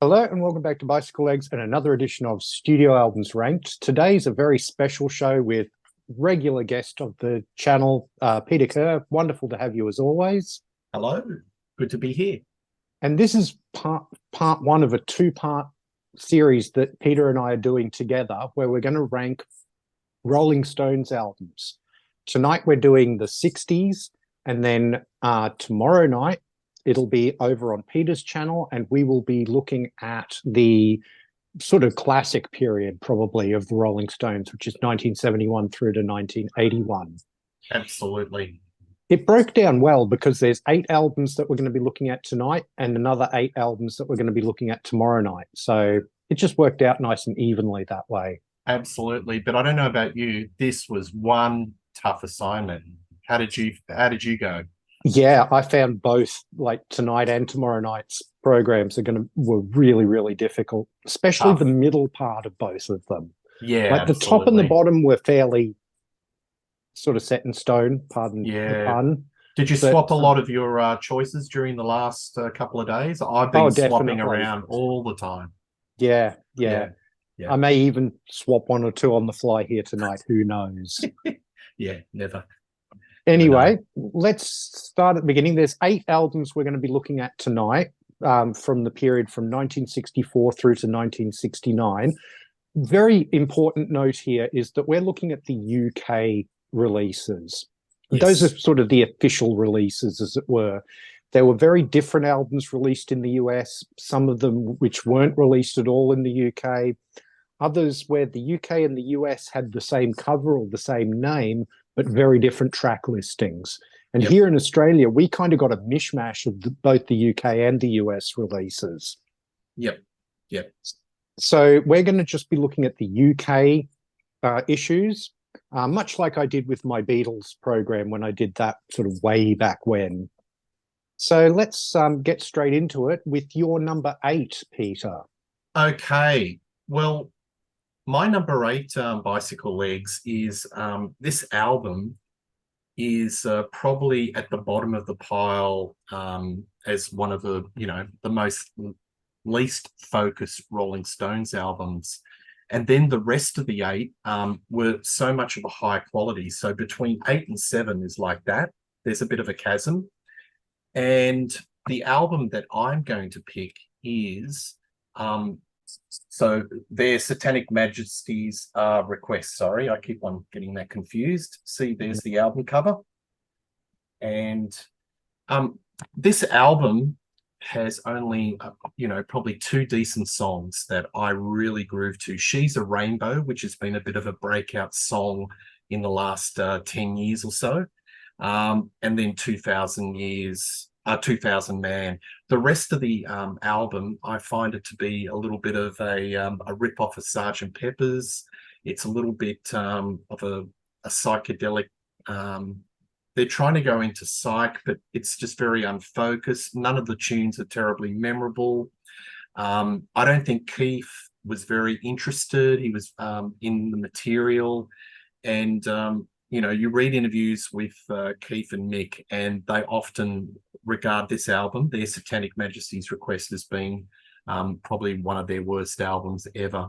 Hello and welcome back to Bicycle Legs and another edition of Studio Albums Ranked. Today's a very special show with regular guest of the channel, Peter Kerr. Wonderful to have you as always. Hello, good to be here. And this is part one of a two-part series that Peter and I are doing together, where we're going to rank Rolling Stones albums. Tonight we're doing the 60s, and then tomorrow night it'll be over on Peter's channel, and we will be looking at the sort of classic period, probably, of the Rolling Stones, which is 1971 through to 1981. Absolutely. It broke down well because there's 8 albums that we're going to be looking at tonight and another 8 albums that we're going to be looking at tomorrow night. So it just worked out nice and evenly that way. Absolutely. But I don't know about you. This was one tough assignment. How did you go? Yeah, I found both like tonight and tomorrow night's programs were really, really difficult, especially the Tough. middle part of both of them. Yeah, Like the top and the absolutely. bottom were fairly sort of set in stone, pardon the Yeah. pun. Did you But swap a lot of your choices during the last couple of days? I've oh, been swapping definitely. around all the time. Yeah, Yeah. yeah. Yeah. I may even swap one or two on the fly here tonight. Who knows? Yeah. Never. Never know. Anyway, let's start at the beginning. There's 8 albums we're going to be looking at tonight, from the period from 1964 through to 1969. Very important note here is that we're looking at the UK releases. Those are Yes. sort of the official releases, as it were. There were very different albums released in the US, some of them which weren't released at all in the UK, others where the UK and the US had the same cover or the same name, but very different track listings. And Yep. here in Australia, we kind of got a mishmash of both the UK and the US releases. Yep. Yep. So we're going to just be looking at the UK issues, much like I did with my Beatles program when I did that sort of way back when. So let's get straight into it with your number 8, Peter. Okay. Well, my number 8, Bicycle Legs, is this album is probably at the bottom of the pile as one of the most least focused Rolling Stones albums. And then the rest of the 8 were so much of a high quality. So between 8 and 7 is like that. There's a bit of a chasm. And the album that I'm going to pick is so their Satanic Majesty's request. Sorry, I keep on getting that confused. See, there's the album cover. And this album has only, probably 2 decent songs that I really groove to. She's a Rainbow, which has been a bit of a breakout song in the last 10 years or so. And then 2000 Man. The rest of the album, I find it to be a little bit of a rip-off of Sergeant Pepper's. It's a little bit of a psychedelic. They're trying to go into psych, but it's just very unfocused. None of the tunes are terribly memorable. I don't think Keith was very interested. He was in the material. And you read interviews with Keith and Mick, and they often regard this album, their Satanic Majesty's Request, as being probably one of their worst albums ever.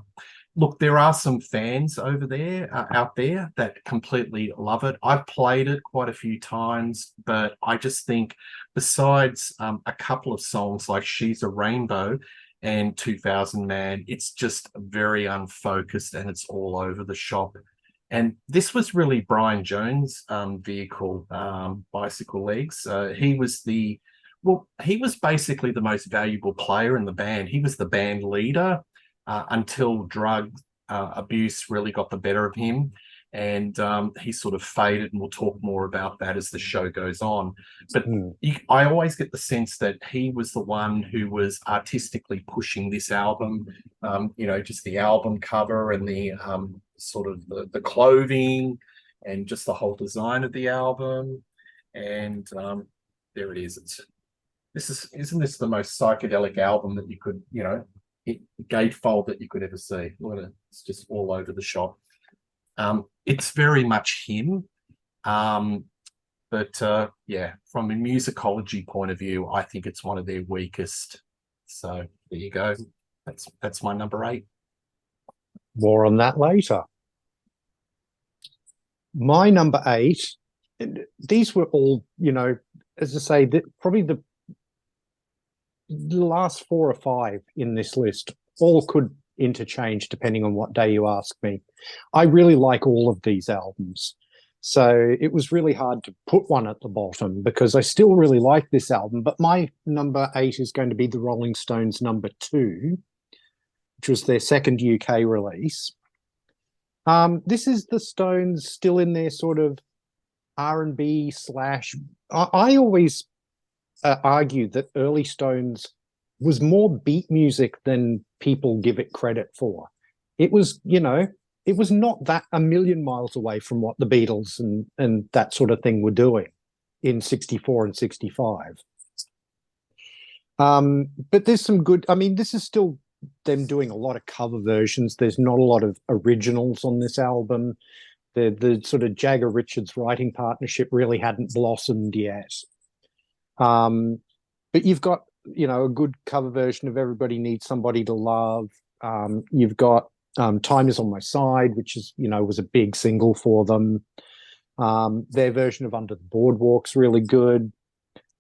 Look, there are some fans out there that completely love it. I've played it quite a few times, but I just think besides a couple of songs like She's a Rainbow and 2000 Man, it's just very unfocused and it's all over the shop. And this was really Brian Jones' vehicle, Bicycle Legs. He was basically the most valuable player in the band. He was the band leader until drug abuse really got the better of him. And he sort of faded, and we'll talk more about that as the show goes on. But Hmm. I always get the sense that he was the one who was artistically pushing this album. Just the album cover and the sort of the clothing and just the whole design of the album. And there it is. Isn't this the most psychedelic album that you could, gatefold that you could ever see? It's just all over the shop. It's very much him. But yeah, from a musicology point of view, I think it's one of their weakest. So there you go. That's my number 8. More on that later. My number 8, these were all, as I say, probably the last 4 or 5 in this list all could interchange depending on what day you ask me. I really like all of these albums. So it was really hard to put one at the bottom because I still really like this album. But my number 8 is going to be the Rolling Stones' number 2, which was their second UK release. This is the Stones still in their sort of R&B slash. I always argue that early Stones was more beat music than people give it credit for. It was, it was not that a million miles away from what the Beatles and that sort of thing were doing in 64 and 65. But there's some good, this is still them doing a lot of cover versions. There's not a lot of originals on this album. The sort of Jagger Richards writing partnership really hadn't blossomed yet. But you've got, a good cover version of Everybody Needs Somebody to Love. You've got Time Is on My Side, which is, was a big single for them. Their version of Under the Boardwalk's really good.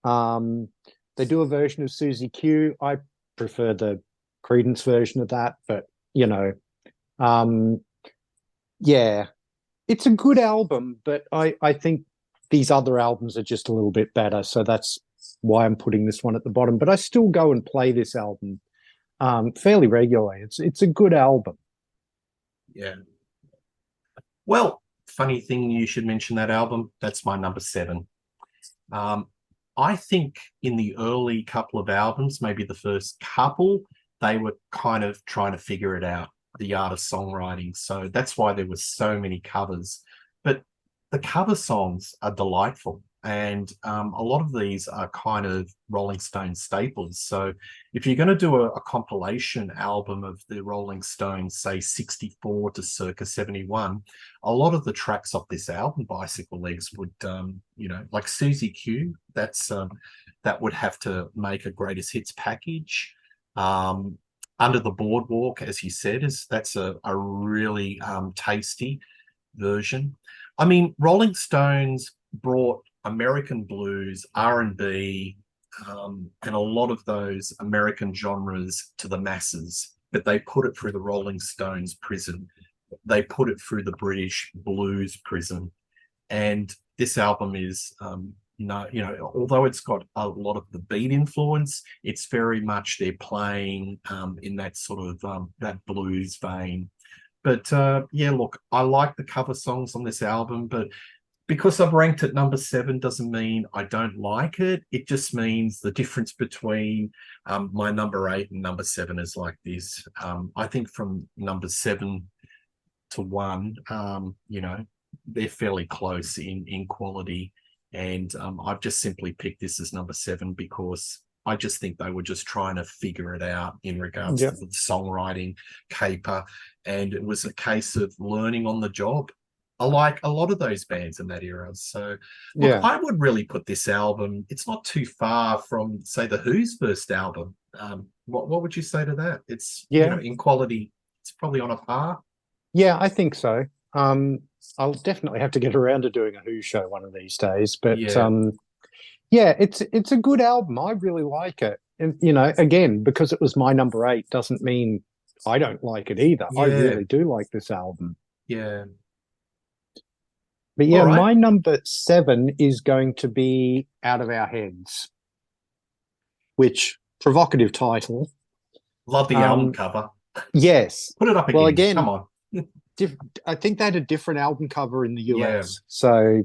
They do a version of Susie Q. I prefer the Creedence version of that, but yeah, it's a good album, but I think these other albums are just a little bit better, so that's why I'm putting this one at the bottom. But I still go and play this album fairly regularly. It's a good album. Yeah. Well, funny thing you should mention that album. That's my number 7. I think in the early couple of albums, maybe the first couple, they were kind of trying to figure it out, the art of songwriting. So that's why there were so many covers. But the cover songs are delightful. And a lot of these are kind of Rolling Stones staples. So if you're going to do a compilation album of the Rolling Stones, say 64 to circa 71, a lot of the tracks off this album, Bicycle Legs, would, like Susie Q, that would have to make a greatest hits package. Under the Boardwalk, as you said, that's a really tasty version. Rolling Stones brought American blues, R&B, and a lot of those American genres to the masses, but they put it through the Rolling Stones prism. They put it through the British blues prism. And this album is, although it's got a lot of the beat influence, it's very much they're playing in that sort of that blues vein. But look, I like the cover songs on this album, but because I've ranked it number 7 doesn't mean I don't like it. It just means the difference between my number 8 and number 7 is like this. I think from number 7 to 1, they're fairly close in quality. And I've just simply picked this as number 7 because I just think they were just trying to figure it out in regards to the songwriting caper. And it was a case of learning on the job. I like a lot of those bands in that era. So look, I would really put this album, it's not too far from, say, The Who's first album. What would you say to that? It's, in quality, it's probably on a par. Yeah, I think so. I'll definitely have to get around to doing a Who show one of these days. But it's a good album. I really like it. And, again, because it was my number 8 doesn't mean I don't like it either. I really do like this album. Yeah. But my number 7 is going to be Out of Our Heads, which, provocative title. Love the album cover. Yes. Put it up again. Well, again, come on. I think they had a different album cover in the US. So,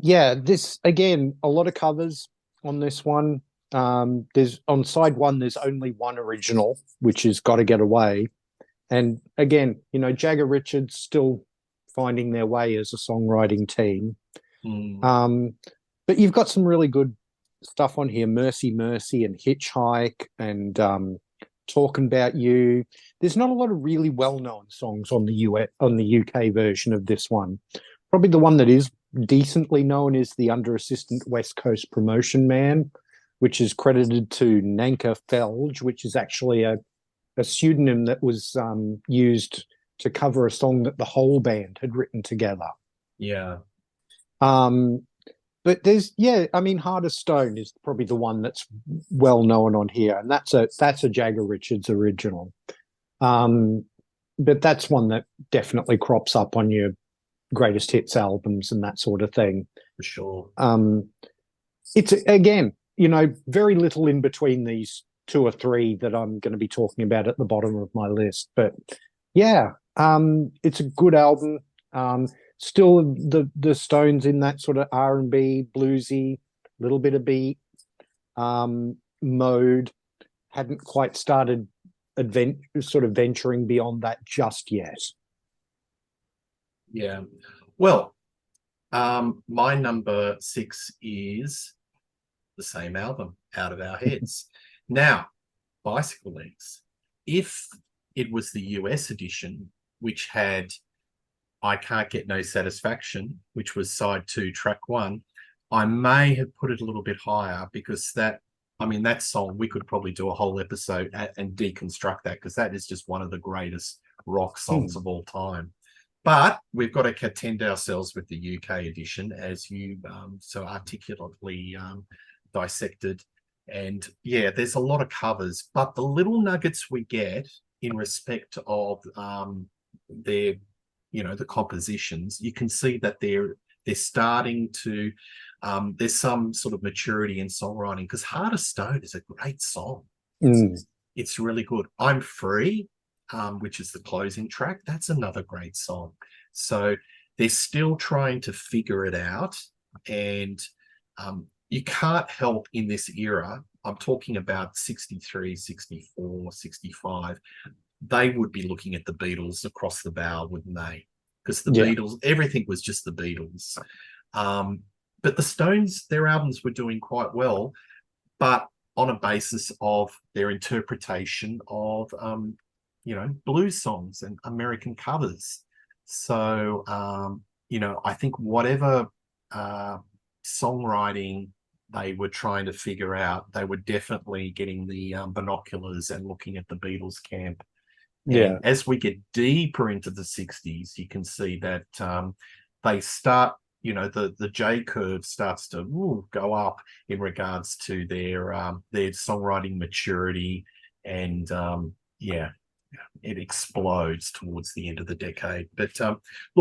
this, again, a lot of covers on this one. There's on side 1, there's only one original, which is Gotta Get Away. And again, Jagger Richards still finding their way as a songwriting team. But you've got some really good stuff on here, Mercy Mercy and Hitchhike and Talking About You. There's not a lot of really well-known songs on the UK version of this one. Probably the one that is decently known is the Under Assistant West Coast Promotion Man, which is credited to Nanka Felge, which is actually a pseudonym that was used to cover a song that the whole band had written together. Yeah. But there's, I mean, Heart of Stone is probably the one that's well known on here, and that's a Jagger Richards original. But that's one that definitely crops up on your greatest hits albums and that sort of thing. For sure. It's, again, very little in between these two or three that I'm going to be talking about at the bottom of my list. But yeah, it's a good album. Still the Stones in that sort of R&B, bluesy, little bit of beat mode. Hadn't quite started venturing beyond that just yet. Yeah. Well, my number 6 is the same album, Out of Our Heads. Now, Bicyclelegs. If it was the US edition, which had I Can't Get No Satisfaction, which was side 2, track 1, I may have put it a little bit higher, because that song, we could probably do a whole episode and deconstruct that, because that is just one of the greatest rock songs of all time. But we've got to contend ourselves with the UK edition, as you so articulately dissected. And yeah, there's a lot of covers, but the little nuggets we get in respect of their, the compositions, you can see that they're starting to there's some sort of maturity in songwriting, because Heart of Stone is a great song. It's really good. I'm Free, which is the closing track, that's another great song. So they're still trying to figure it out, and you can't help in this era, I'm talking about 63, 64, 65, they would be looking at the Beatles across the bow, wouldn't they? Because the Beatles, everything was just the Beatles. But the Stones, their albums were doing quite well, but on a basis of their interpretation of, blues songs and American covers. So, I think whatever songwriting they were trying to figure out, they were definitely getting the binoculars and looking at the Beatles camp. And as we get deeper into the 60s, you can see that they start, the J curve starts to go up in regards to their songwriting maturity, and it explodes towards the end of the decade. But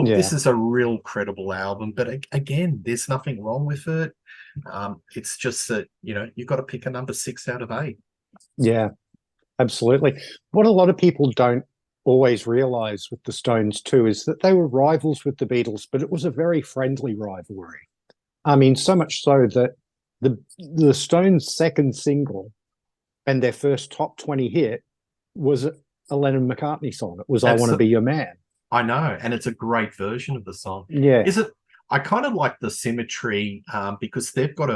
this is a real credible album. But again, there's nothing wrong with it. It's just that you've got to pick a number 6 out of 8. Yeah. Absolutely. What a lot of people don't always realize with the Stones too is that they were rivals with the Beatles, but it was a very friendly rivalry. I mean, so much so that the Stones' second single and their first top 20 hit was a Lennon McCartney song. It was I Want to Be Your Man. I know, and it's a great version of the song. Yeah. Is it? I kind of like the symmetry because they've got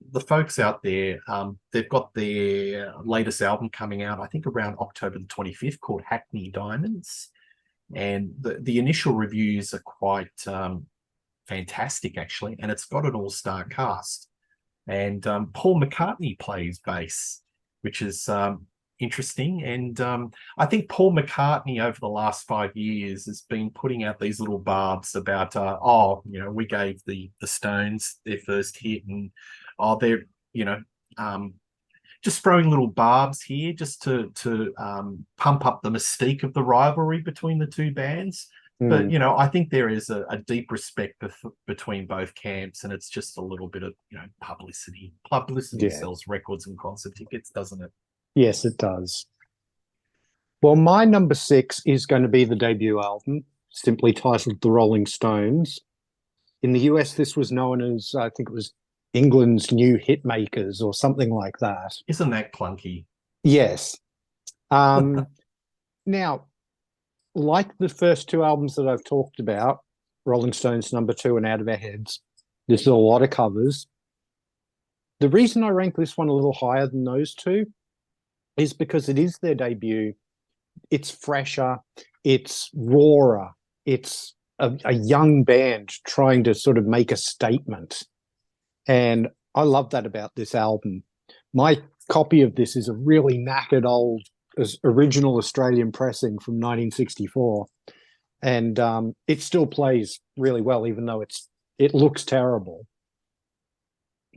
the folks out there, they've got their latest album coming out, I think around October the 25th, called Hackney Diamonds. And the initial reviews are quite fantastic, actually. And it's got an all-star cast. And Paul McCartney plays bass, which is interesting. And I think Paul McCartney over the last 5 years has been putting out these little barbs about, we gave the Stones their first hit, and they're, just throwing little barbs here just to pump up the mystique of the rivalry between the two bands. But, I think there is a deep respect between both camps, and it's just a little bit of, publicity. Publicity sells records and concert tickets, doesn't it? Yes, it does. Well, my number 6 is going to be the debut album, simply titled The Rolling Stones. In the US, this was known as, I think it was England's New Hitmakers or something like that. Isn't that clunky? Yes. Now, like the first 2 albums that I've talked about, Rolling Stones number 2 and Out of Our Heads, there's a lot of covers. The reason I rank this one a little higher than those 2 is because it is their debut. It's fresher, it's rawer, it's a young band trying to sort of make a statement. And I love that about this album. My copy of this is a really knackered old original Australian pressing from 1964, and it still plays really well, even though it looks terrible.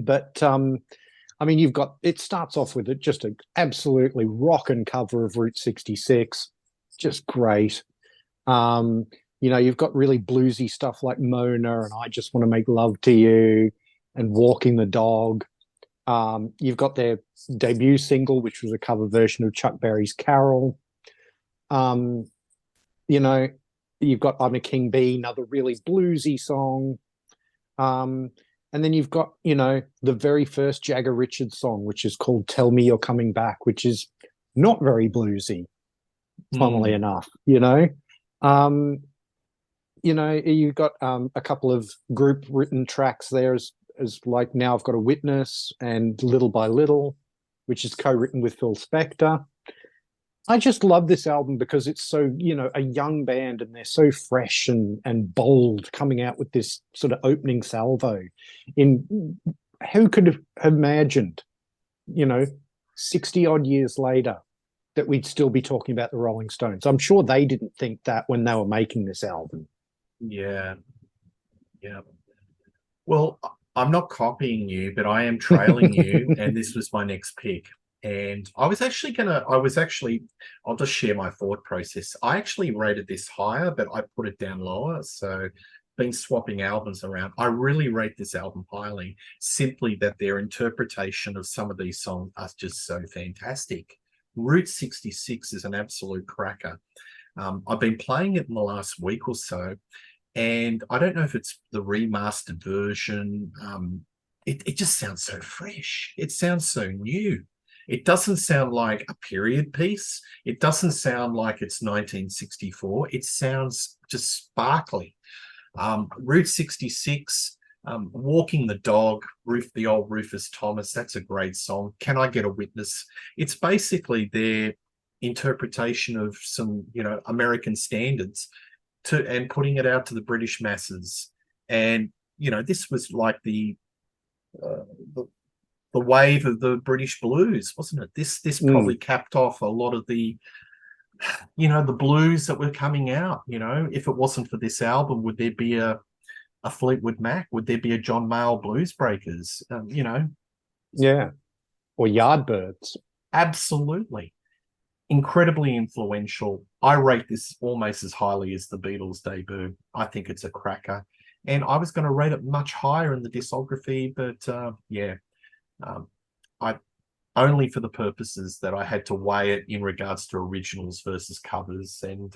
But I mean, it starts off with just an absolutely rockin' cover of Route 66, just great. You've got really bluesy stuff like Mona and I Just Want to Make Love to You and Walking the Dog. You've got their debut single, which was a cover version of Chuck Berry's Carol. Um, you know, you've got I'm a King Bee, another really bluesy song. And then you've got, the very first Jagger Richards song, which is called Tell Me You're Coming Back, which is not very bluesy, funnily enough, you've got a couple of group written tracks there as like Now I've Got a Witness and Little by Little, which is co-written with Phil Spector. I just love this album because it's so, a young band and they're so fresh and bold coming out with this sort of opening salvo. Who could have imagined, 60 odd years later that we'd still be talking about the Rolling Stones? I'm sure they didn't think that when they were making this album. Yeah. Yeah. Well, I'm not copying you, but I am trailing you, and this was my next pick. And I'll just share my thought process. I actually rated this higher, but I put it down lower. So been swapping albums around. I really rate this album highly, simply that their interpretation of some of these songs are just so fantastic. Route 66 is an absolute cracker. I've been playing it in the last week or so, and I don't know if it's the remastered version. It just sounds so fresh. It sounds so new. It doesn't sound like a period piece. It doesn't sound like it's 1964. It sounds just sparkly. Route 66, Walking the Dog, the old Rufus Thomas, that's a great song. Can I Get a Witness? It's basically their interpretation of some, American standards and putting it out to the British masses. And, this was like the wave of the British blues, wasn't it? This probably capped off a lot of the the blues that were coming out. If it wasn't for this album, would there be a Fleetwood Mac? Would there be a John Mayall Blues Breakers? Yeah, or Yardbirds. Absolutely. Incredibly influential. I rate this almost as highly as the Beatles' debut. I think it's a cracker. And I was going to rate it much higher in the discography, but I only for the purposes that I had to weigh it in regards to originals versus covers. And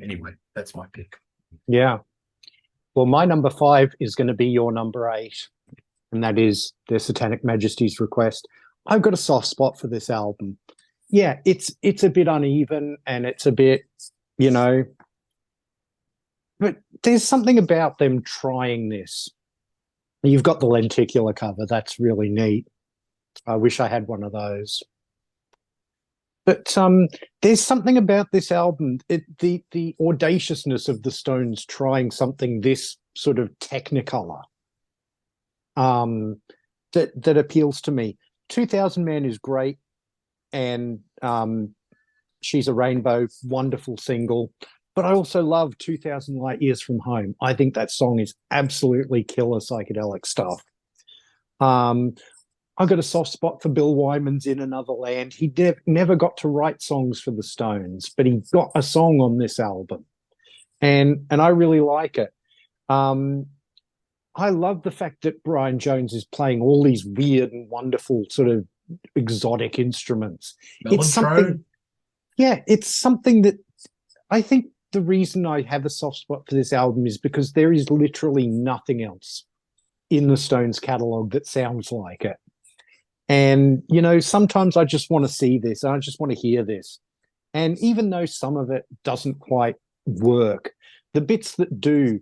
anyway, that's my pick. Yeah. Well, my number 5 is going to be your number 8, and that is Their Satanic Majesty's Request. I've got a soft spot for this album. Yeah, it's a bit uneven and it's a bit, but there's something about them trying this. You've got the lenticular cover. That's really neat. I wish I had one of those. But there's something about this album, the audaciousness of the Stones trying something this sort of technicolor, that appeals to me. 2000 Man is great, and She's a Rainbow, wonderful single. But I also love 2000 Light Years from Home. I think that song is absolutely killer psychedelic stuff. I've got a soft spot for Bill Wyman's In Another Land. He never got to write songs for the Stones, but he got a song on this album. And I really like it. I love the fact that Brian Jones is playing all these weird and wonderful sort of exotic instruments. It's something, it's something that I think the reason I have a soft spot for this album is because there is literally nothing else in the Stones catalog that sounds like it. And, sometimes I just want to see this. I just want to hear this. And even though some of it doesn't quite work, the bits that do,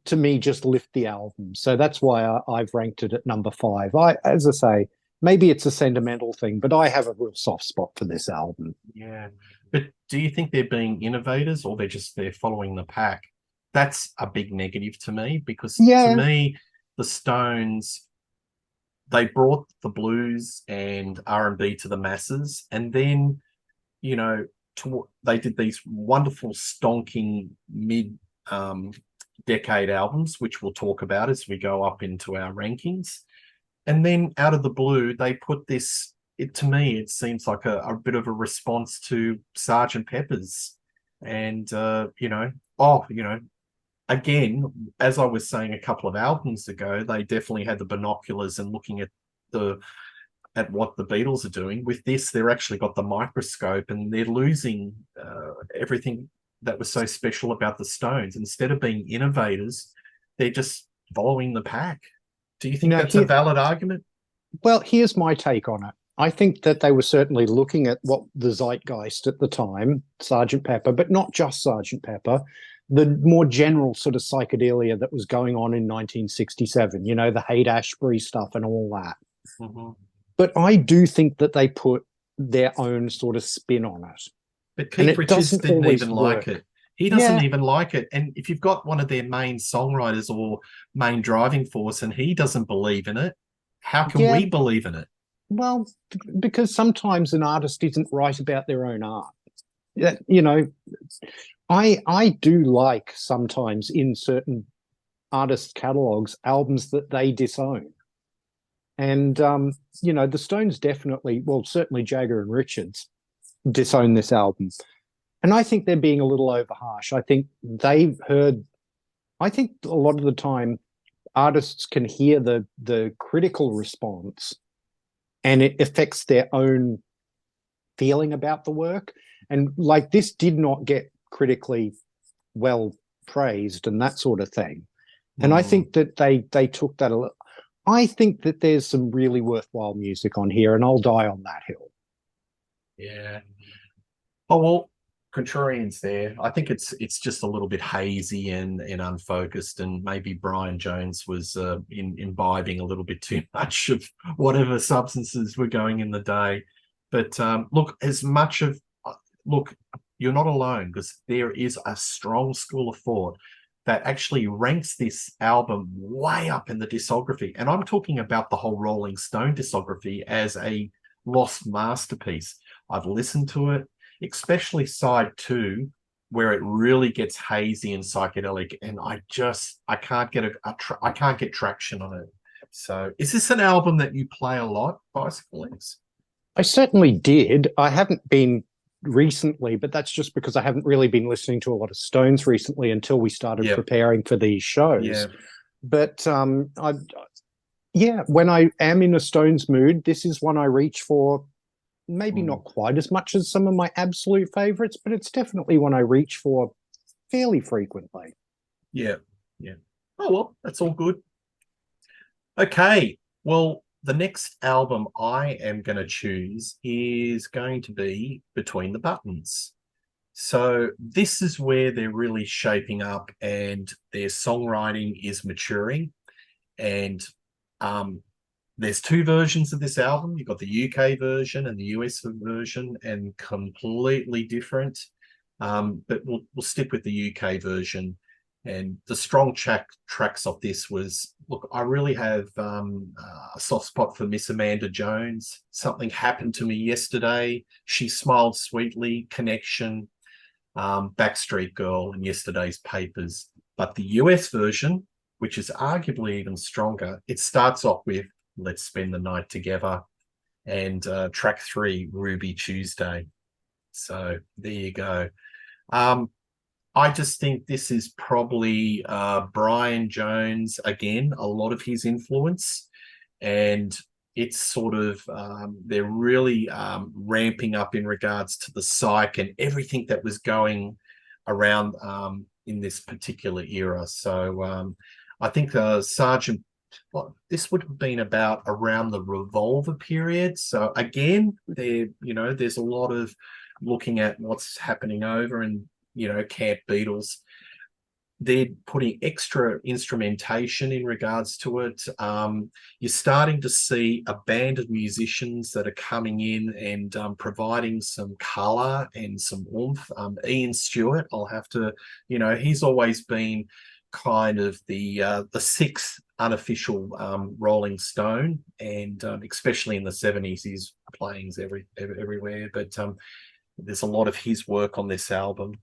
to me, just lift the album. So that's why I've ranked it at number 5. As I say, maybe it's a sentimental thing, but I have a real soft spot for this album. Yeah. But do you think they're being innovators, or they're following the pack? That's a big negative to me, because to me, the Stones, they brought the blues and R&B to the masses, and then you know they did these wonderful stonking mid decade albums, which we'll talk about as we go up into our rankings. And then out of the blue, they put this. To me, it seems like a bit of a response to Sergeant Pepper's, and again, as I was saying a couple of albums ago, they definitely had the binoculars and looking at what the Beatles are doing. With this, they're actually got the microscope, and they're losing everything that was so special about the Stones. Instead of being innovators, they're just following the pack. Do you think that's a valid argument? Well, here's my take on it. I think that they were certainly looking at what the zeitgeist at the time, Sergeant Pepper, but not just Sergeant Pepper, the more general sort of psychedelia that was going on in 1967, the Haight-Ashbury stuff and all that. Mm-hmm. But I do think that they put their own sort of spin on it. But Keith Richards didn't even like it. He doesn't even like it. And if you've got one of their main songwriters or main driving force and he doesn't believe in it, how can we believe in it? Well, because sometimes an artist isn't right about their own art. I do like sometimes in certain artists' catalogs albums that they disown. And, the Stones definitely, well, certainly Jagger and Richards disown this album. And I think they're being a little over harsh. I think a lot of the time artists can hear the critical response and it affects their own feeling about the work. And like this did not get critically well praised and that sort of thing. And I think that they took that a little. I think that there's some really worthwhile music on here, and I'll die on that hill. Yeah. Oh, well, contrarians there. I think it's just a little bit hazy and unfocused, and maybe Brian Jones was imbibing a little bit too much of whatever substances were going in the day. But look, you're not alone, because there is a strong school of thought that actually ranks this album way up in the discography. And I'm talking about the whole Rolling Stone discography as a lost masterpiece. I've listened to it, especially side 2, where it really gets hazy and psychedelic, and I can't get traction on it. So is this an album that you play a lot, Bicyclelegs? I certainly did. I haven't been recently, but that's just because I haven't really been listening to a lot of Stones recently until we started preparing for these shows. Yeah. But when I am in a Stones mood, this is one I reach for. Maybe not quite as much as some of my absolute favorites, but it's definitely one I reach for fairly frequently. Yeah. Oh, well, that's all good. Okay. Well, the next album I am going to choose is going to be Between the Buttons. So this is where they're really shaping up and their songwriting is maturing. And there's 2 versions of this album. You've got the UK version and the US version, and completely different. But we'll stick with the UK version. And the strong tracks of this was, look, I really have a soft spot for Miss Amanda Jones. Something Happened to Me Yesterday. She Smiled Sweetly, Connection, Backstreet Girl, and Yesterday's Papers. But the US version, which is arguably even stronger, it starts off with Let's Spend the Night Together and track 3, Ruby Tuesday. So there you go. I just think this is probably Brian Jones, again, a lot of his influence. And it's sort of, they're really ramping up in regards to the psych and everything that was going around in this particular era. So I think Sergeant, this would have been about around the Revolver period. So again, there's a lot of looking at what's happening over and Camp Beatles. They're putting extra instrumentation in regards to it. You're starting to see a band of musicians that are coming in and providing some color and some oomph. Ian Stewart, I'll have to, he's always been kind of the sixth unofficial Rolling Stone, and especially in the 70s, his playings everywhere. But there's a lot of his work on this album.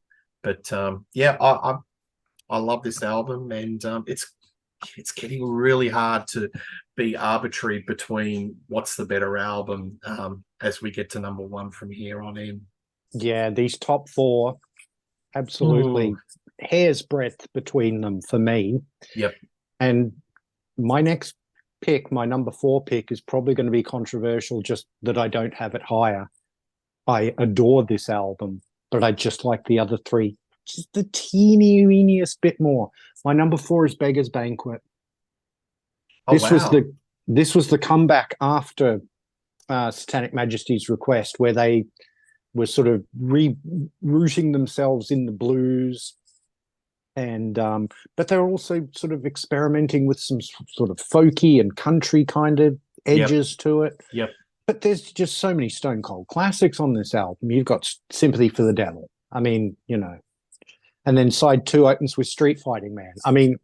But yeah, I love this album, and it's getting really hard to be arbitrary between what's the better album as we get to number one from here on in. Yeah, these top four, absolutely hair's breadth between them for me. Yep. And my next pick, my number 4 pick, is probably going to be controversial, just that I don't have it higher. I adore this album, but I just like the other 3 just the teeniest bit more. My number 4 is Beggar's Banquet. Oh, wow. This was the comeback after Satanic Majesty's Request, where they were sort of rooting themselves in the blues, and but they're also sort of experimenting with some sort of folky and country kind of edges to it. Yep. But there's just so many stone cold classics on this album. You've got Sympathy for the Devil. I mean, you know, and then side 2 opens with Street Fighting Man. I mean,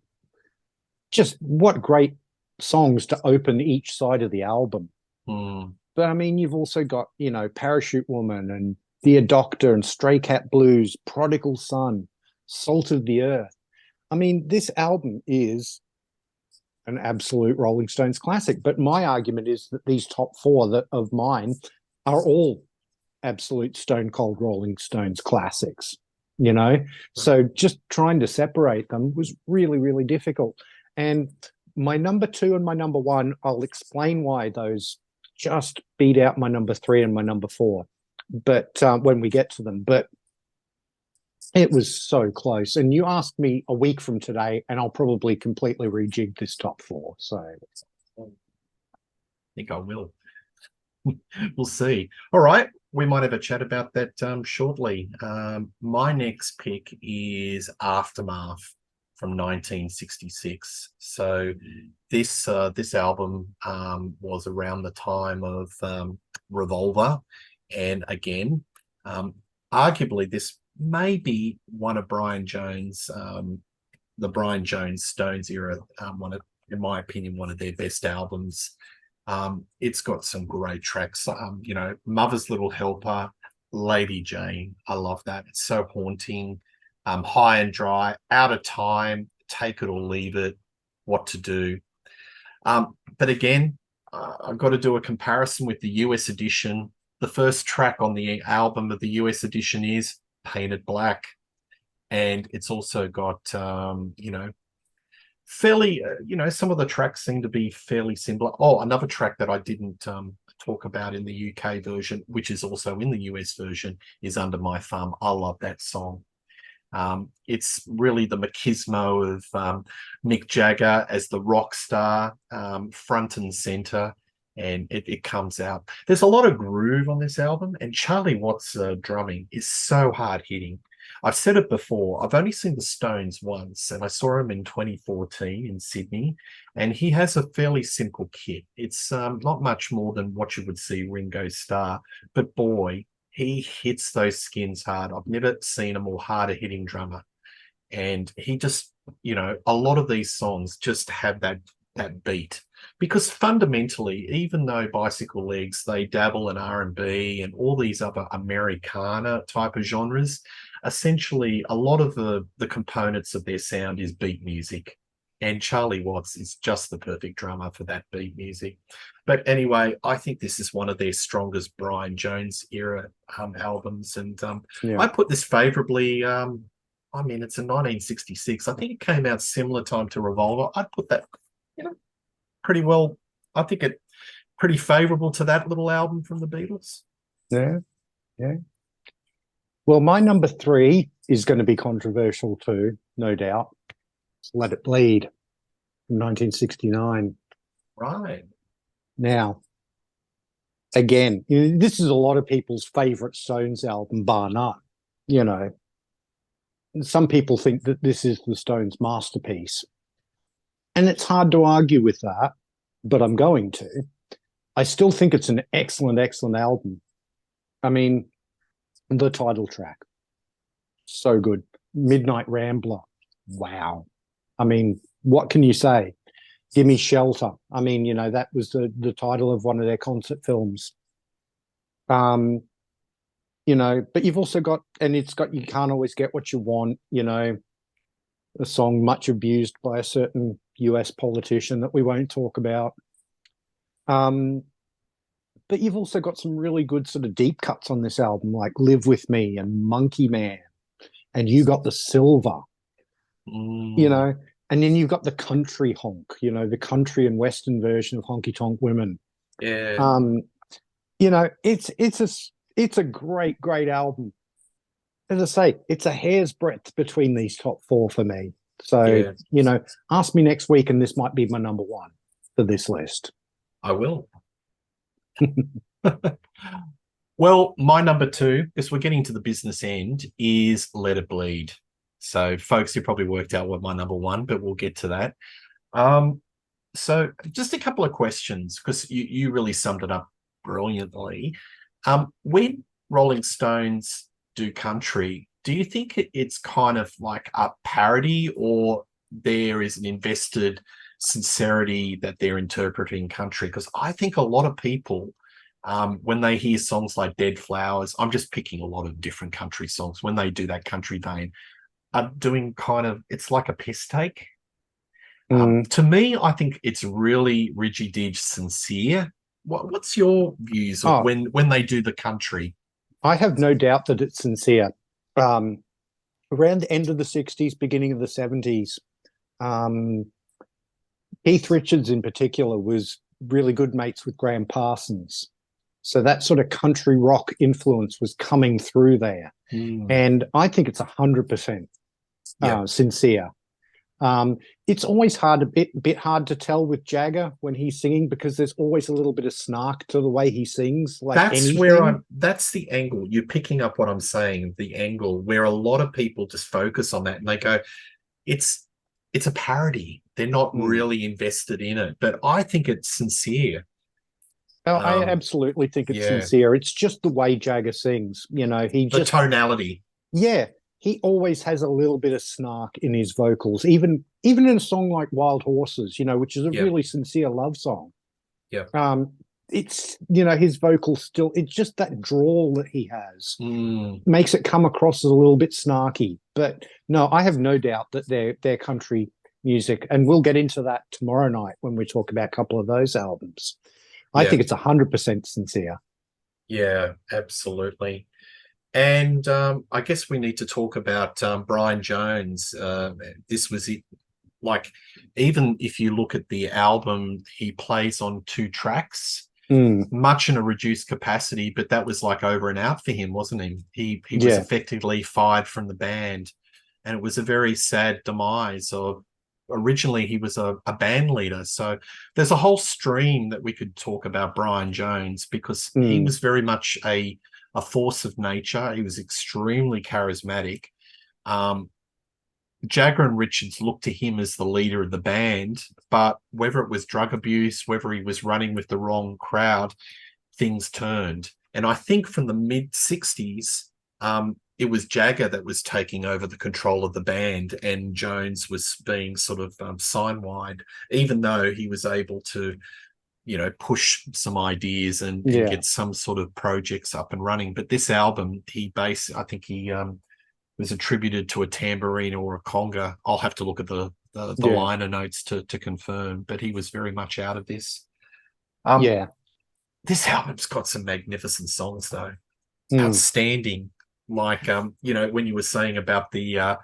just what great songs to open each side of the album. But I mean, you've also got, you know, Parachute Woman and Dear Doctor and Stray Cat Blues, Prodigal Son, Salt of the Earth. I mean, this album is an absolute Rolling Stones classic. But my argument is that these top 4 of mine are all absolute stone cold Rolling Stones classics, you know? Right. So just trying to separate them was really, really difficult. And my number 2 and my number 1, I'll explain why those just beat out my number 3 and my number 4. But when we get to them, but it was so close. And you asked me a week from today, and I'll probably completely rejig this top 4. So I think I will. We'll see. All right. We might have a chat about that shortly. My next pick is Aftermath from 1966. So this album was around the time of Revolver. And again, arguably this may be one of Brian Jones, the Brian Jones Stones era, in my opinion, one of their best albums. It's got some great tracks, you know, Mother's Little Helper, Lady Jane. I love that. It's so haunting. High and Dry, Out of Time, Take It or Leave It, What to Do. But again, I've got to do a comparison with the US edition. The first track on the album of the US edition is Painted Black. And it's also got, you know, fairly, you know, some of the tracks seem to be fairly similar. Oh, another track that I didn't talk about in the UK version, which is also in the US version, is Under My Thumb. I love that song. It's really the machismo of Mick Jagger as the rock star, front and center, and it comes out. There's a lot of groove on this album, and Charlie Watts' drumming is so hard hitting. I've said it before, I've only seen the Stones once, and I saw him in 2014 in Sydney, and he has a fairly simple kit. It's not much more than what you would see Ringo Starr, but boy, he hits those skins hard. I've never seen a more harder hitting drummer. And he just, you know, a lot of these songs just have that beat. Because fundamentally, even though Bicycle Legs, they dabble in R&B and all these other Americana type of genres, essentially a lot of the components of their sound is beat music. And Charlie Watts is just the perfect drummer for that beat music. But anyway, I think this is one of their strongest Brian Jones era albums. And I put this favorably. I mean, it's in 1966. I think it came out similar time to Revolver. I'd put that, you know, pretty well. I think it pretty favorable to that little album from the Beatles. Yeah, yeah. Well, my number 3 is going to be controversial too, no doubt. Let It Bleed from 1969. Right. Now, again, you know, this is a lot of people's favorite Stones album, bar none. You know, some people think that this is the Stones' masterpiece. And it's hard to argue with that, but I'm going to. I still think it's an excellent, excellent album. I mean, the title track, so good. Midnight Rambler, wow. I mean, what can you say? Gimme Shelter. I mean, that was the title of one of their concert films. But you've also got, and it's got You Can't Always Get What You Want, a song much abused by a certain US politician that we won't talk about. But you've also got some really good sort of deep cuts on this album, like Live With Me and Monkey Man, and You Got the Silver, and then you've got the country honk, the country and western version of Honky Tonk Women. Yeah. It's a great album. As I say, it's a hair's breadth between these top four for me. So, ask me next week and this might be my number one for this list. I will. Well, my number two, because we're getting to the business end, is Let It Bleed. So, folks, you probably worked out what my number one, but we'll get to that. So just a couple of questions, because you really summed it up brilliantly. When Rolling Stones do country, do you think it's kind of like a parody, or there is an invested sincerity that they're interpreting country? Because I think a lot of people, when they hear songs like Dead Flowers, I'm just picking a lot of different country songs, when they do that country vein, are doing kind of, it's like a piss take. To me, I think it's really rigid, sincere. What's your views of when they do the country? I have no doubt that it's sincere. Around the end of the 60s, beginning of the 70s, Keith Richards in particular was really good mates with Graham Parsons. So that sort of country rock influence was coming through there. And I think it's 100% sincere. It's always a bit hard to tell with Jagger when he's singing, because there's always a little bit of snark to the way he sings. That's the angle. You're picking up what I'm saying, the angle where a lot of people just focus on that and they go, it's a parody. They're not really invested in it, but I think it's sincere. I absolutely think it's sincere. It's just the way Jagger sings. The tonality. Yeah. He always has a little bit of snark in his vocals, even in a song like Wild Horses, which is a really sincere love song. Yeah. It's, his vocals still, it's just that drawl that he has makes it come across as a little bit snarky. But no, I have no doubt that they're country music, and we'll get into that tomorrow night when we talk about a couple of those albums. I think it's 100% sincere. Yeah, absolutely. And I guess we need to talk about Brian Jones. This was it. Like, even if you look at the album, he plays on 2 tracks, much in a reduced capacity, but that was like over and out for him, wasn't he? He was effectively fired from the band, and it was a very sad demise of. Originally, he was a band leader. So there's a whole stream that we could talk about Brian Jones, because he was very much a force of nature. He was extremely charismatic. Jagger and Richards looked to him as the leader of the band, but whether it was drug abuse, whether he was running with the wrong crowd, things turned. And I think from the mid-60s, it was Jagger that was taking over the control of the band, and Jones was being sort of sign-wide, even though he was able to push some ideas and get some sort of projects up and running. But this album, I think he was attributed to a tambourine or a conga. I'll have to look at the liner notes to confirm, but he was very much out of this. This album's got some magnificent songs, though. Outstanding. Like, when you were saying about the,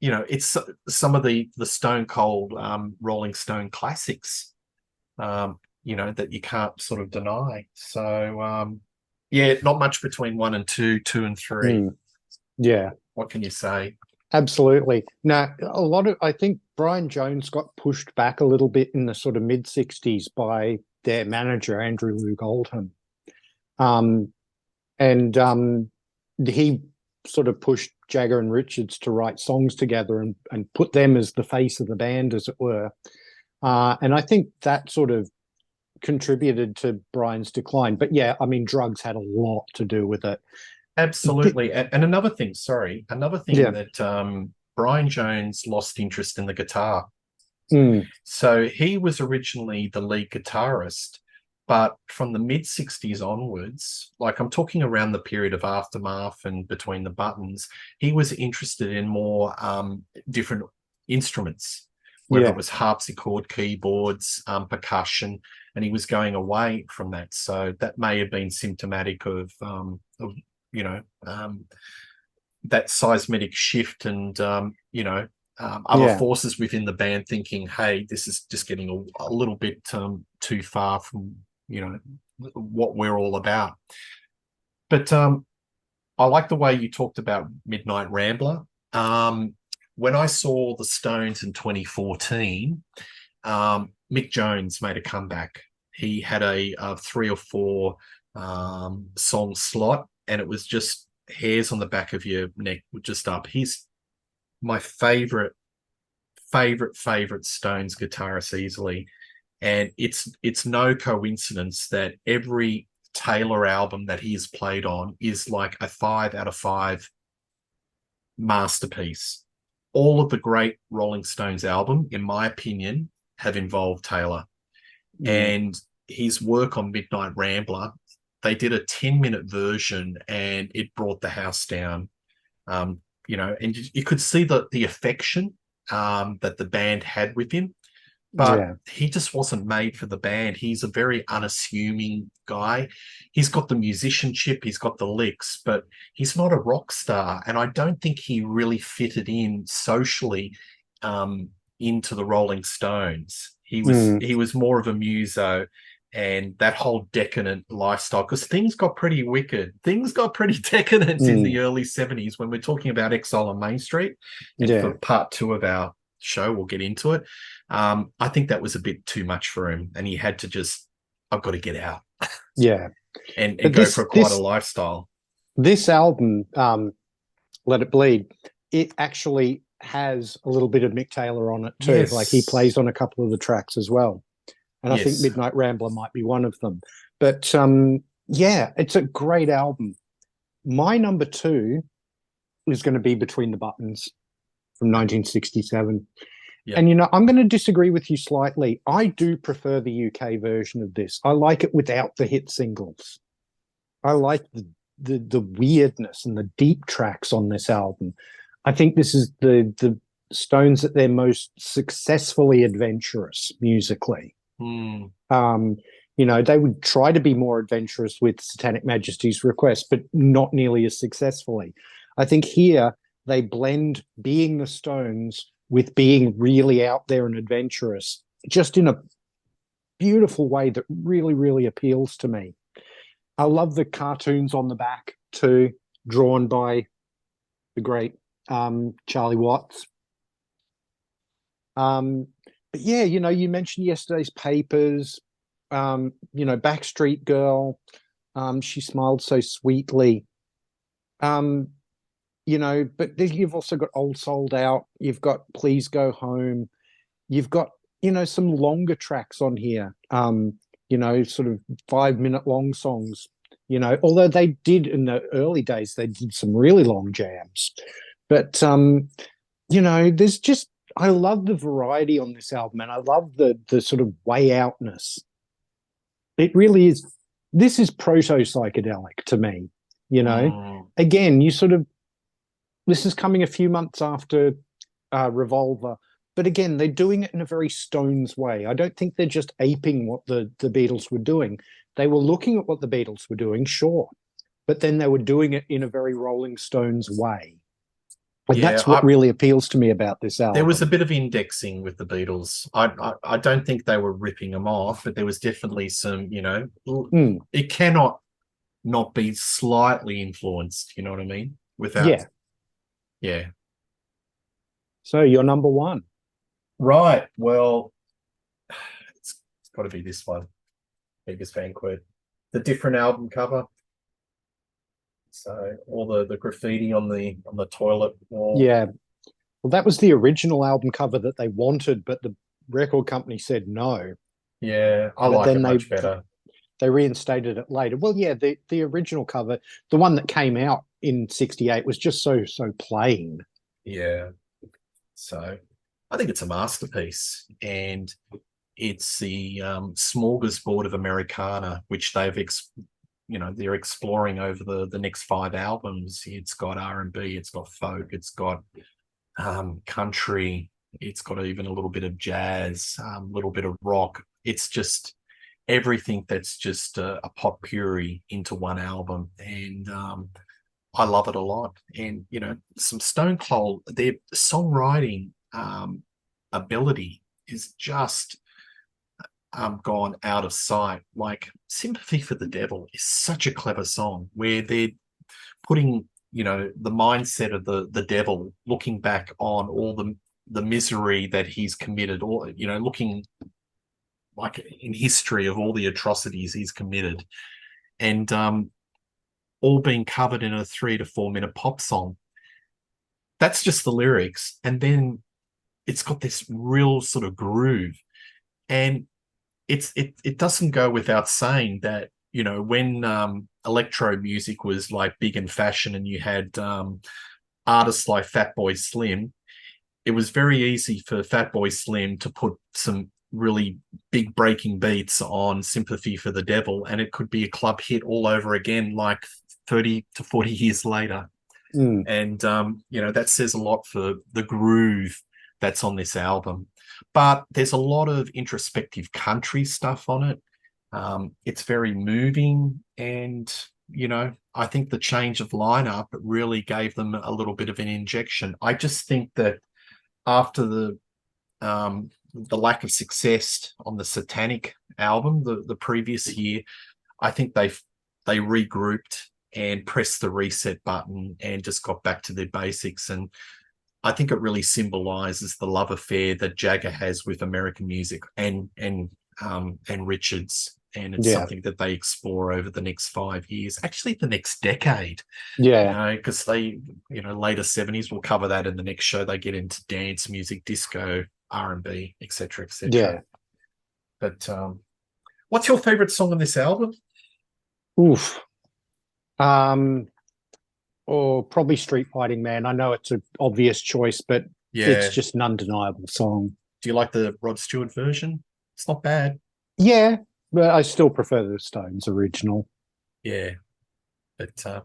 it's some of the Stone Cold Rolling Stone classics, that you can't sort of deny. So, not much between 1 and 2, 2 and 3. Yeah. What can you say? Absolutely. Now, I think Brian Jones got pushed back a little bit in the sort of mid-60s by their manager, Andrew Loog Oldham. He sort of pushed Jagger and Richards to write songs together and put them as the face of the band, as it were. And I think that sort of contributed to Brian's decline. But drugs had a lot to do with it. Absolutely. And another thing that Brian Jones lost interest in the guitar. Mm. So he was originally the lead guitarist, but from the mid 60s onwards, like I'm talking around the period of Aftermath and Between the Buttons, he was interested in more different instruments, whether it Yeah. was harpsichord, keyboards, percussion, and he was going away from that. So that may have been symptomatic of you know, that seismic shift and, other Yeah. forces within the band thinking, hey, this is just getting a little bit too far from, what we're all about. But I like the way you talked about Midnight Rambler. When I saw the Stones in 2014, Mick Jones made a comeback. He had a 3 or 4 song slot, and it was just hairs on the back of your neck were just up. He's my favorite Stones guitarist easily. And it's no coincidence that every Taylor album that he has played on is like a 5 out of 5 masterpiece. All of the great Rolling Stones album, in my opinion, have involved Taylor. And his work on Midnight Rambler, they did a 10-minute version and it brought the house down. And you could see the affection that the band had with him, but he just wasn't made for the band. He's a very unassuming guy. He's got the musicianship, he's got the licks, but he's not a rock star. And I don't think he really fitted in socially into the Rolling Stones. He was more of a muso, and that whole decadent lifestyle, because things got pretty wicked. Things got pretty decadent in the early 70s when we're talking about Exile on Main Street. And for part 2 of our show, we'll get into it. I think that was a bit too much for him, and he had to just, I've got to get out. And go for quite a lifestyle. This album, Let It Bleed, it actually has a little bit of Mick Taylor on it too. Yes. Like he plays on a couple of the tracks as well. And I think Midnight Rambler might be one of them. But it's a great album. My number 2 is going to be Between the Buttons from 1967. Yep. And, I'm going to disagree with you slightly. I do prefer the UK version of this. I like it without the hit singles. I like the weirdness and the deep tracks on this album. I think this is the Stones at their most successfully adventurous musically. They would try to be more adventurous with Satanic Majesty's Request, but not nearly as successfully. I think here they blend being the Stones with being really out there and adventurous, just in a beautiful way that really, really appeals to me. I love the cartoons on the back too, drawn by the great Charlie Watts. But yeah, you mentioned Yesterday's Papers, Backstreet Girl, She Smiled So Sweetly. But you've also got Old Sold Out, you've got Please Go Home, you've got, some longer tracks on here, sort of 5-minute long songs, although they did in the early days, they did some really long jams. But, there's just, I love the variety on this album, and I love the sort of way outness. It really is. This is proto-psychedelic to me, Again, this is coming a few months after Revolver, but again, they're doing it in a very Stones way. I don't think they're just aping what the Beatles were doing. They were looking at what the Beatles were doing, sure, but then they were doing it in a very Rolling Stones way. And that's what really appeals to me about this album. There was a bit of indexing with the Beatles. I don't think they were ripping them off, but there was definitely some, it cannot not be slightly influenced, you know what I mean? Yeah. So you're number 1. Right. Well, it's got to be this one. Biggest Banquet. The different album cover. So all the graffiti on the toilet wall. Yeah. Well, that was the original album cover that they wanted, but the record company said no. Yeah, I like it much better. They reinstated it later. Well, yeah, the original cover, the one that came out in 68, was just so plain. Yeah. So I think it's a masterpiece, and it's the smorgasbord of Americana, which they're exploring over the next 5 albums. It's got R&B, it's got folk, it's got country, it's got even a little bit of jazz, a little bit of rock. It's just everything that's just a potpourri into one album, and I love it a lot. And some Stone Cold, their songwriting ability is just gone out of sight. Like Sympathy for the Devil is such a clever song where they're putting the mindset of the devil, looking back on all the misery that he's committed, or looking like in history of all the atrocities he's committed, and all being covered in a 3 to 4 minute pop song. That's just the lyrics, and then it's got this real sort of groove, and it doesn't go without saying that when electro music was like big in fashion, and you had artists like Fatboy Slim, it was very easy for Fatboy Slim to put some really big breaking beats on Sympathy for the Devil, and it could be a club hit all over again, like 30 to 40 years later. And that says a lot for the groove that's on this album. But there's a lot of introspective country stuff on it. It's very moving, and I think the change of lineup really gave them a little bit of an injection. I just think that after the lack of success on the Satanic album the previous year, I think they regrouped and pressed the reset button and just got back to their basics. And I think it really symbolizes the love affair that Jagger has with American music and Richards. And it's something that they explore over the next 5 years, actually the next decade. Because they, later 70s, we'll cover that in the next show. They get into dance music, disco, R&B, etc., etc. But what's your favorite song on this album? Or probably Street Fighting Man. I know it's an obvious choice, but it's just an undeniable song. Do you like the Rod Stewart version? It's not bad. Yeah, but I still prefer the Stones original. Yeah. But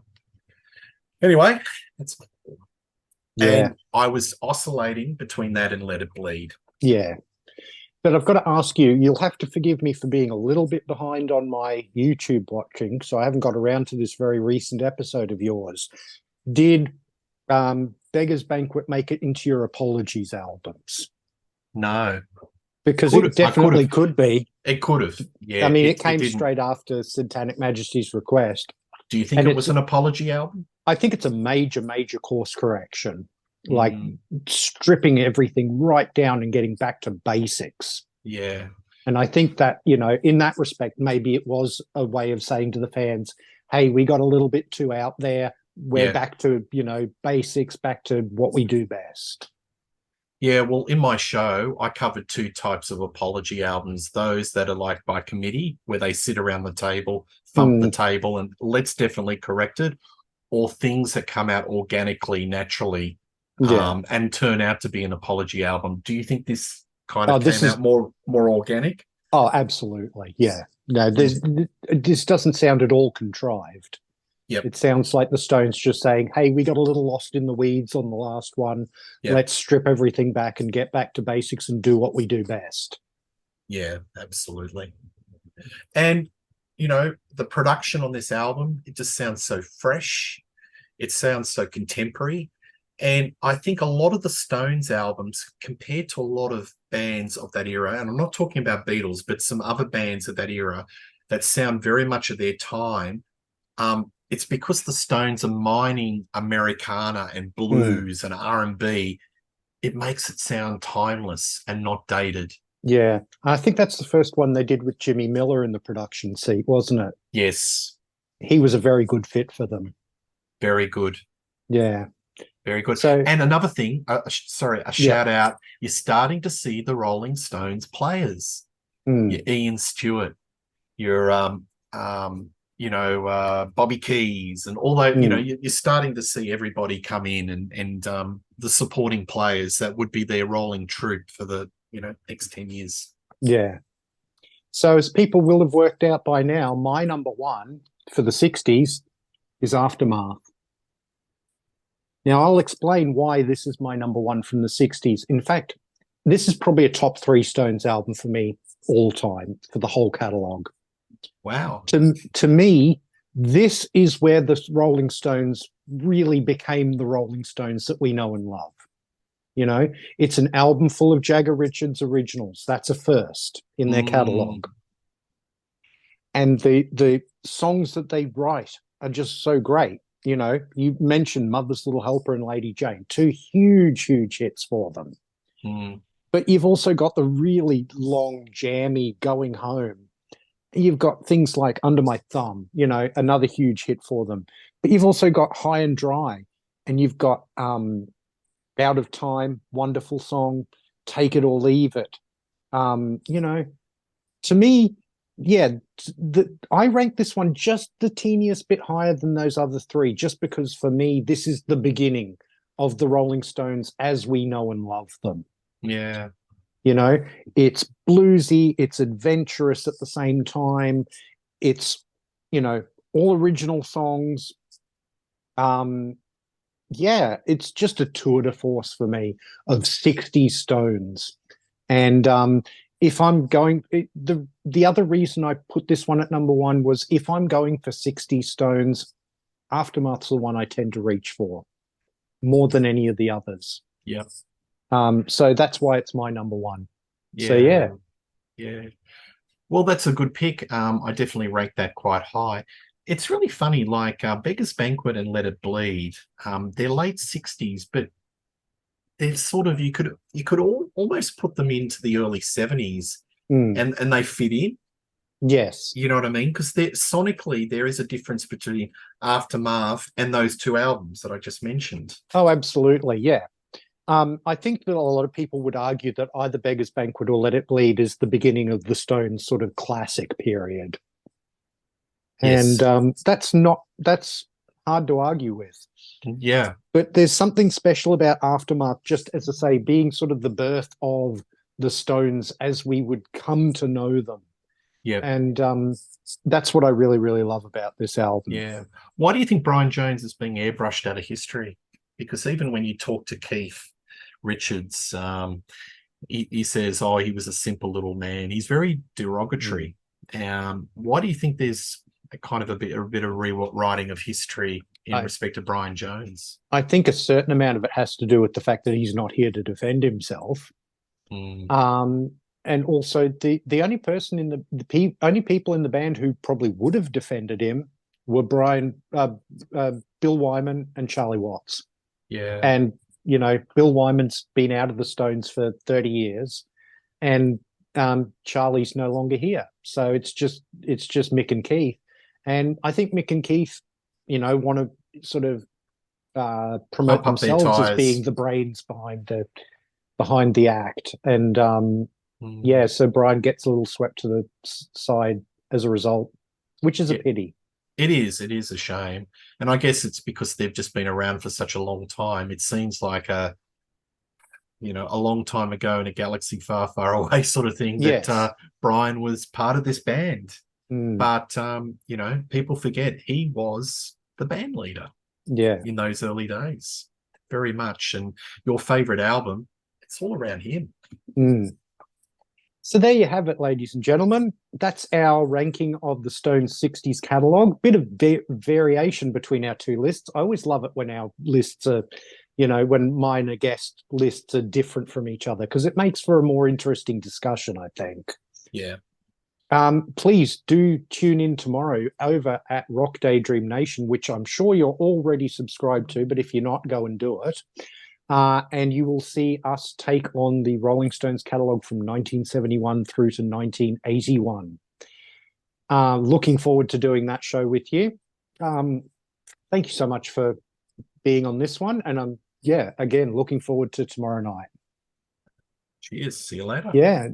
anyway, that's and I was oscillating between that and Let It Bleed. Yeah. But I've got to ask you, you'll have to forgive me for being a little bit behind on my YouTube watching, so I haven't got around to this very recent episode of yours. Did Beggar's Banquet make it into your Apologies albums? No. Because it definitely could be. It could have, yeah. I mean, it came straight after Satanic Majesty's Request. Do you think it was an apology album? I think it's a major, major course correction. Like stripping everything right down and getting back to basics. Yeah. And I think that, in that respect, maybe it was a way of saying to the fans, hey, we got a little bit too out there. We're back to, basics, back to what we do best. Yeah, well, in my show, I covered 2 types of apology albums. Those that are like by committee, where they sit around the table, thump the table, and let's definitely correct it, or things that come out organically, naturally, and turn out to be an apology album. Do you think this kind of came out more organic? Oh, absolutely. Yeah. No, this doesn't sound at all contrived. Yep. It sounds like the Stones just saying, hey, we got a little lost in the weeds on the last one. Yep. Let's strip everything back and get back to basics and do what we do best. Yeah, absolutely. And, the production on this album, it just sounds so fresh. It sounds so contemporary. And I think a lot of the Stones albums, compared to a lot of bands of that era, and I'm not talking about Beatles, but some other bands of that era that sound very much of their time, it's because the Stones are mining Americana and blues and R&B. It makes it sound timeless and not dated. Yeah. I think that's the first one they did with Jimmy Miller in the production seat, wasn't it? Yes. He was a very good fit for them. Very good. Yeah. Very good. So, and another thing, a shout out, you're starting to see the Rolling Stones players. Your Ian Stewart, your Bobby Keys, and all that. You're starting to see everybody come in and the supporting players that would be their rolling troupe for the next 10 years. Yeah. So as people will have worked out by now, my number one for the 60s is Aftermath. Now, I'll explain why this is my number one from the 60s. In fact, this is probably a top 3 Stones album for me all time, for the whole catalogue. Wow. To me, this is where the Rolling Stones really became the Rolling Stones that we know and love. It's an album full of Jagger Richards originals. That's a first in their catalogue. And the songs that they write are just so great. You mentioned Mother's Little Helper and Lady Jane, 2 huge hits for them. But you've also got the really long, jammy Going Home. You've got things like Under My Thumb, another huge hit for them. But you've also got High and Dry, and you've got Out of Time, wonderful song, Take It or Leave It. To me, I rank this one just the teeniest bit higher than those other 3, just because for me, this is the beginning of the Rolling Stones as we know and love them. Yeah. It's bluesy, it's adventurous at the same time. It's, all original songs. It's just a tour de force for me of 60 Stones. And if I'm going, the other reason I put this one at number one was if I'm going for 60 Stones, Aftermath's the one I tend to reach for more than any of the others. Yeah. So that's why it's my number one. Yeah. So yeah. Well, that's a good pick. I definitely rate that quite high. It's really funny, like Beggar's Banquet and Let It Bleed. They're late 60s, but they're sort of you could almost put them into the early 70s, and they fit in. Yes, you know what I mean, because sonically there is a difference between Aftermath and those 2 albums that I just mentioned. Oh, absolutely, yeah. I think that a lot of people would argue that either Beggar's Banquet or Let It Bleed is the beginning of the Stones' sort of classic period. Yes. And that's hard to argue with. Yeah. But there's something special about Aftermath, just as I say, being sort of the birth of the Stones as we would come to know them. Yeah. And that's what I really, really love about this album. Yeah. Why do you think Brian Jones is being airbrushed out of history? Because even when you talk to Keith Richards, he says, oh, he was a simple little man. He's very derogatory. Why do you think there's kind of a bit of rewriting of history in respect to Brian Jones? I think a certain amount of it has to do with the fact that he's not here to defend himself. And also the only person in the only people in the band who probably would have defended him were Bill Wyman and Charlie Watts. Yeah. And Bill Wyman's been out of the Stones for 30 years, and Charlie's no longer here. So it's just Mick and Keith. And I think Mick and Keith, want to sort of promote themselves as being the brains behind the act. And so Brian gets a little swept to the side as a result, which is a pity. It is a shame. And I guess it's because they've just been around for such a long time. It seems like a long time ago in a galaxy far, far away sort of thing that Brian was part of this band. But, people forget he was the band leader in those early days, very much. And your favorite album, it's all around him. So there you have it, ladies and gentlemen. That's our ranking of the Stones 60s catalogue. Bit of variation between our 2 lists. I always love it when our lists are, when mine and guest lists are different from each other, because it makes for a more interesting discussion, I think. Yeah. Please do tune in tomorrow over at Rock Daydream Nation, which I'm sure you're already subscribed to, but if you're not, go and do it. And you will see us take on the Rolling Stones catalogue from 1971 through to 1981. Looking forward to doing that show with you. Thank you so much for being on this one. And I'm, again, looking forward to tomorrow night. Cheers. See you later. Yeah.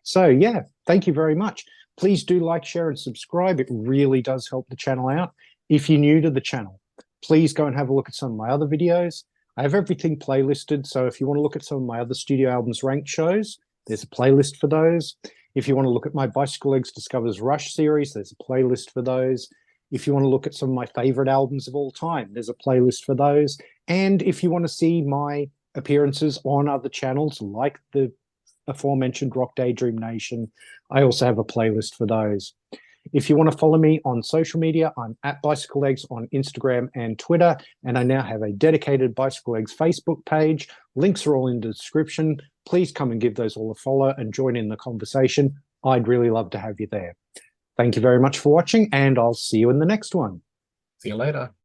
So, thank you very much. Please do like, share, and subscribe. It really does help the channel out. If you're new to the channel, please go and have a look at some of my other videos. I have everything playlisted. So if you want to look at some of my other studio albums ranked shows, there's a playlist for those. If you want to look at my Bicyclelegs Discovers Rush series, there's a playlist for those. If you want to look at some of my favorite albums of all time, there's a playlist for those. And if you want to see my appearances on other channels like the aforementioned Rock Daydream Nation, I also have a playlist for those. If you want to follow me on social media, I'm at bicyclelegs on Instagram and Twitter, and I now have a dedicated Bicyclelegs Facebook page. Links are all in the description. Please come and give those all a follow and join in the conversation. I'd really love to have you there. Thank you very much for watching, and I'll see you in the next one. See you later.